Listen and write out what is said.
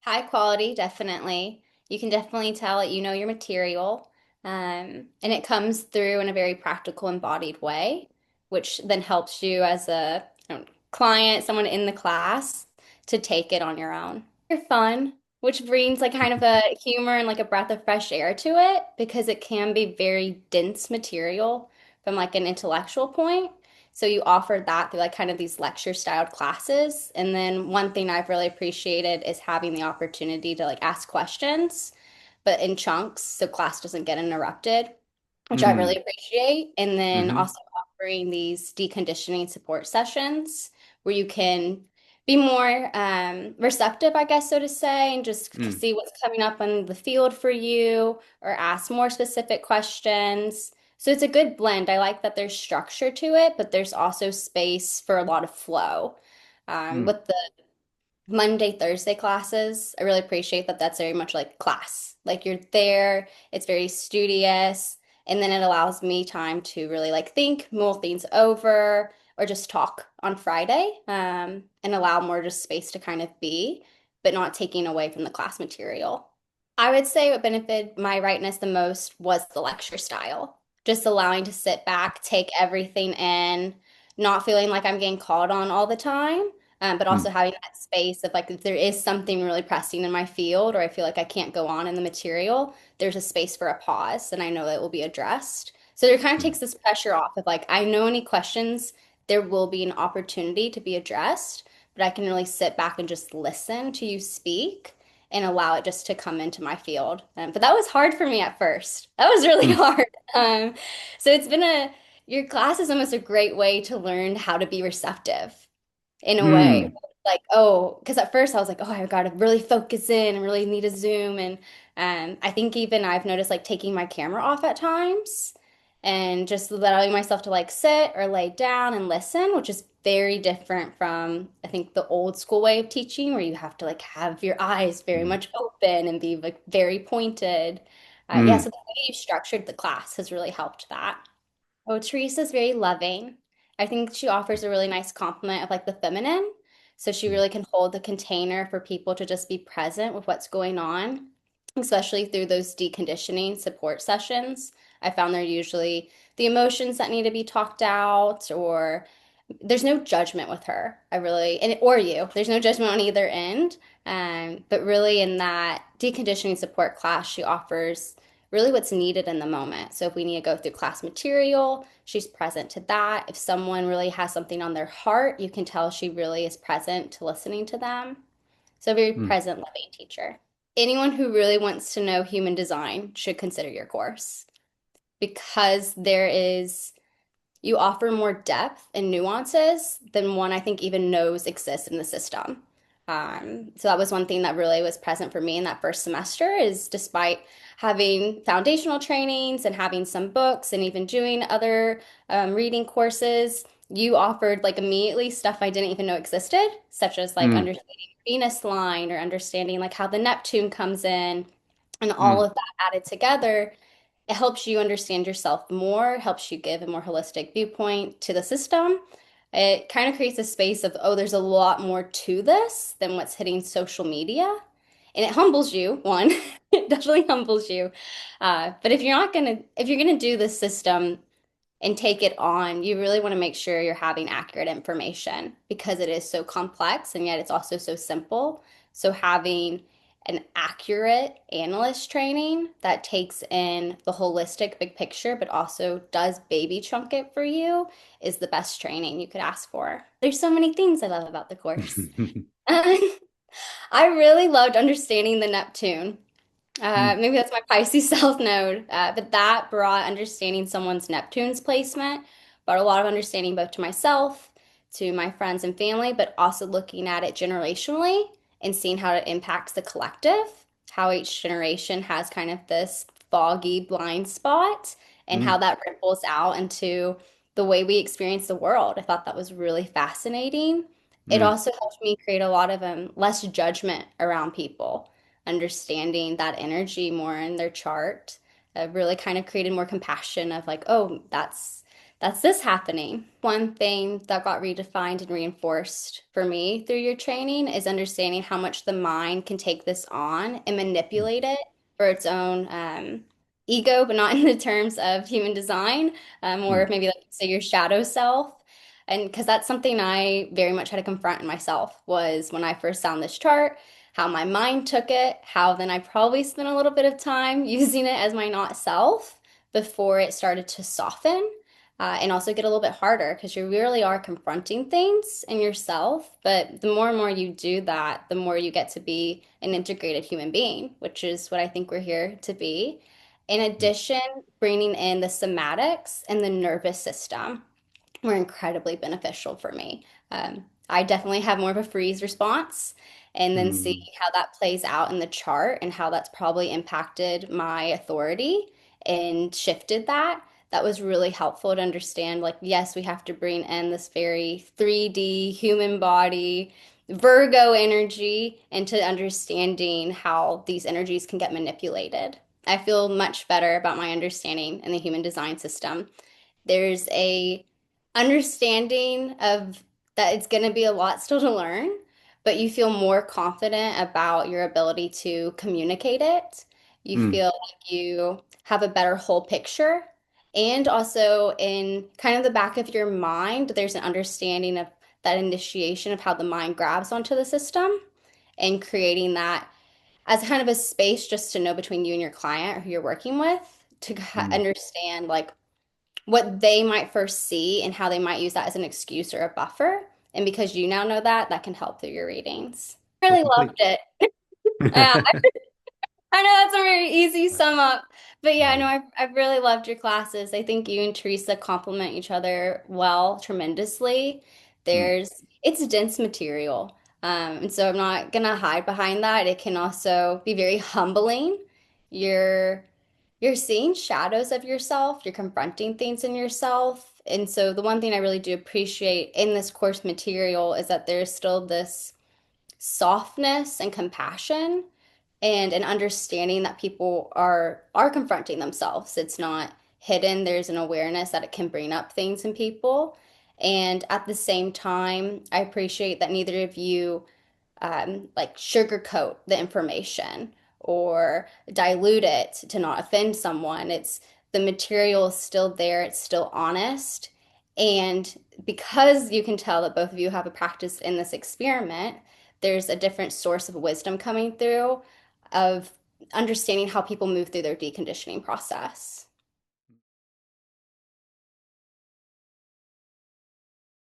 High quality, definitely. You can definitely tell that you know your material. And it comes through in a very practical, embodied way, which then helps you as a client, someone in the class, to take it on your own. You're fun, which brings like kind of a humor and like a breath of fresh air to it because it can be very dense material from like an intellectual point. So you offered that through like kind of these lecture styled classes. And then one thing I've really appreciated is having the opportunity to like ask questions, but in chunks so class doesn't get interrupted, which I really Mm, appreciate. And then mm-hmm, also offering these deconditioning support sessions where you can be more receptive, I guess, so to say, and just mm, see what's coming up on the field for you or ask more specific questions. So it's a good blend. I like that there's structure to it, but there's also space for a lot of flow. mm, With the Monday, Thursday classes, I really appreciate that that's very much like class. Like you're there, it's very studious, and then it allows me time to really like think, mull things over, or just talk on Friday, and allow more just space to kind of be, but not taking away from the class material. I would say what benefited my rightness the most was the lecture style. Just allowing to sit back, take everything in, not feeling like I'm getting called on all the time, but also mm, having that space of like if there is something really pressing in my field or I feel like I can't go on in the material, there's a space for a pause and I know that it will be addressed. So it kind of mm, takes this pressure off of like I know any questions, there will be an opportunity to be addressed, but I can really sit back and just listen to you speak and allow it just to come into my field. But that was hard for me at first. That was really mm, hard. So it's been your class is almost a great way to learn how to be receptive in a way. mm, Like, oh, because at first I was like, oh, I've got to really focus in and really need to zoom. And I think even I've noticed like taking my camera off at times and just allowing myself to like sit or lay down and listen, which is very different from I think the old school way of teaching where you have to like have your eyes very mm, much open and be like very pointed. Yeah, mm, so the way you structured the class has really helped that. Oh, Teresa's very loving. I think she offers a really nice compliment of like the feminine. So she mm, really can hold the container for people to just be present with what's going on, especially through those deconditioning support sessions. I found they're usually the emotions that need to be talked out, or there's no judgment with her. I really, and or you, there's no judgment on either end. But really, in that deconditioning support class, she offers really what's needed in the moment. So if we need to go through class material, she's present to that. If someone really has something on their heart, you can tell she really is present to listening to them. So a very mm, present, loving teacher. Anyone who really wants to know human design should consider your course because you offer more depth and nuances than one I think even knows exists in the system. So that was one thing that really was present for me in that first semester is despite having foundational trainings and having some books and even doing other reading courses, you offered like immediately stuff I didn't even know existed, such as like mm, understanding Venus line or understanding like how the Neptune comes in and all mm, of that added together it helps you understand yourself more, helps you give a more holistic viewpoint to the system. It kind of creates a space of, oh, there's a lot more to this than what's hitting social media. And it humbles you, one, it definitely humbles you. But if you're gonna do this system and take it on, you really want to make sure you're having accurate information because it is so complex and yet it's also so simple. So having an accurate analyst training that takes in the holistic big picture, but also does baby chunk it for you is the best training you could ask for. There's so many things I love about the course. I really loved understanding the Neptune. mm, Maybe that's my Pisces South node, but that brought understanding someone's Neptune's placement, brought a lot of understanding both to myself, to my friends and family, but also looking at it generationally and seeing how it impacts the collective, how each generation has kind of this foggy blind spot, and how mm, that ripples out into the way we experience the world. I thought that was really fascinating. It mm, also helped me create a lot of less judgment around people understanding that energy more in their chart really kind of created more compassion of like, oh, That's this happening. One thing that got redefined and reinforced for me through your training is understanding how much the mind can take this on and Mm, manipulate it for its own ego, but not in the terms of human design, or mm, maybe like say your shadow self. And because that's something I very much had to confront in myself was when I first found this chart, how my mind took it, how then I probably spent a little bit of time using it as my not self before it started to soften and also get a little bit harder because you really are confronting things in yourself. But the more and more you do that, the more you get to be an integrated human being, which is what I think we're here to be. In mm, addition, bringing in the somatics and the nervous system were incredibly beneficial for me. I definitely have more of a freeze response, and then see mm, how that plays out in the chart and how that's probably impacted my authority and shifted that. That was really helpful to understand. Like, yes, we have to bring in this very 3D human body, Virgo energy into understanding how these energies can get manipulated. I feel much better about my understanding in the human design system. There's a understanding of that it's going to be a lot still to learn, but you feel more confident about your ability to communicate it. You mm, feel like you have a better whole picture. And also in kind of the back of your mind, there's an understanding of that initiation of how the mind grabs onto the system and creating that as kind of a space just to know between you and your client or who you're working with to mm. understand like what they might first see and how they might use that as an excuse or a buffer. And because you now know that, that can help through your readings. I So really loved complete. it. Yeah, I know that's a very easy sum up. But yeah, I know Um, I've really loved your classes. I think you and Teresa complement each other well, tremendously. mm, It's dense material. And so I'm not gonna hide behind that. It can also be very humbling. You're you're seeing shadows of yourself, you're confronting things in yourself. And so the one thing I really do appreciate in this course material is that there's still this softness and compassion and an understanding that people are confronting themselves. It's not hidden. There's an awareness that it can bring up things in people. And at the same time, I appreciate that neither of you like sugarcoat the information or dilute it to not offend someone. It's the material is still there, it's still honest. And because you can tell that both of you have a practice in this experiment, there's a different source of wisdom coming through of understanding how people move through their deconditioning process.